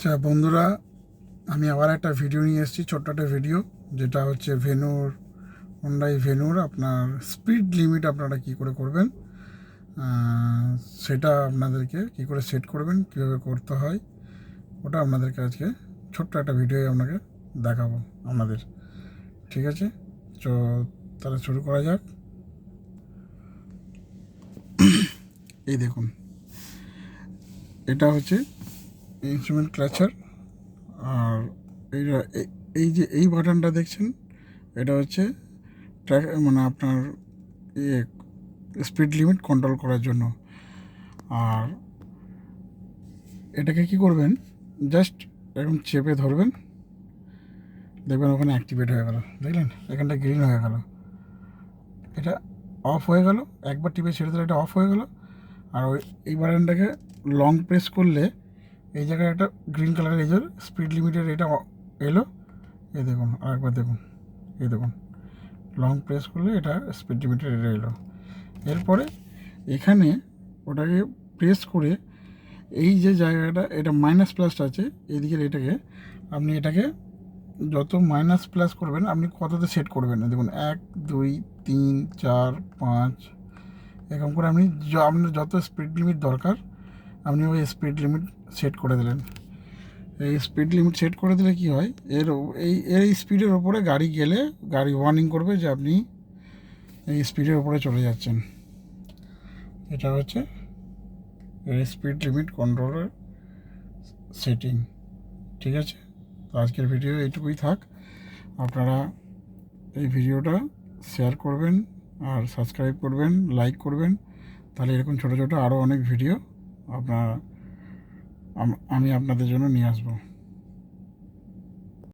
আচ্ছা বন্ধুরা, আমি আবার একটা ভিডিও নিয়ে এসেছি, ছোট্ট একটা ভিডিও, যেটা হচ্ছে হোন্ডাই ভেনুর আপনার স্পিড লিমিট আপনারা কী করে করবেন, সেটা আপনাদেরকে কী করে সেট করবেন, কীভাবে করতে হয়, ওটা আপনাদেরকে আজকে ছোট্ট একটা ভিডিও আপনাকে দেখাবো আপনাদের। ঠিক আছে, তো তাহলে শুরু করা যাক। এই দেখুন, এটা হচ্ছে ইনস্ট্রুমেন্ট ক্লাচার। আর এইটা এই যে এই বাটনটা দেখছেন, এটা হচ্ছে ট্র্যাক, মানে আপনার ইয়ে স্পিড লিমিট কন্ট্রোল করার জন্য। আর এটাকে কি করবেন, জাস্ট এরকম চেপে ধরবেন, দেখবেন ওখানে অ্যাক্টিভেট হয়ে গেল। দেখলেন এখানটা গ্রিন হয়ে গেল, এটা অফ হয়ে গেল। একবার টিপে ছেড়ে দিলে এটা অফ হয়ে গেল। আর এই বাটনটাকে লং প্রেস করলে এই জায়গায় একটা গ্রিন কালারের এই যে স্পিড লিমিটের এটা এলো। এই দেখুন, আরেকবার দেখুন, এই দেখুন, লং প্রেস করলে এটা স্পিড লিমিটের এটা এলো। এরপরে এখানে ওটাকে প্রেস করে এই যে জায়গাটা, এটা মাইনাস প্লাসটা আছে এদিকের, এটাকে আপনি এটাকে যত মাইনাস প্লাস করবেন আপনি কততে সেট করবেন। দেখুন 1 2 3 4 5 এরকম করে আপনি আপনার যত স্পিড লিমিট দরকার আপনি ওই স্পিড লিমিট সেট করে দিলেন। এই স্পিড লিমিট সেট করে দিলে কি হয়, এর স্পিডের ওপরে গাড়ি গেলে গাড়ি ওয়ার্নিং করবে যে আপনি এই স্পিডের ওপরে চলে যাচ্ছেন। এটা হচ্ছে এর স্পিড লিমিট কন্ট্রোলের সেটিং। ঠিক আছে, তো আজকের ভিডিও এইটুকুই থাক। আপনারা এই ভিডিওটা শেয়ার করবেন আর সাবস্ক্রাইব করবেন, লাইক করবেন, তাহলে এরকম ছোটো ছোটো আরও অনেক ভিডিও আমি আপনাদের জন্য নিয়ে আসবো।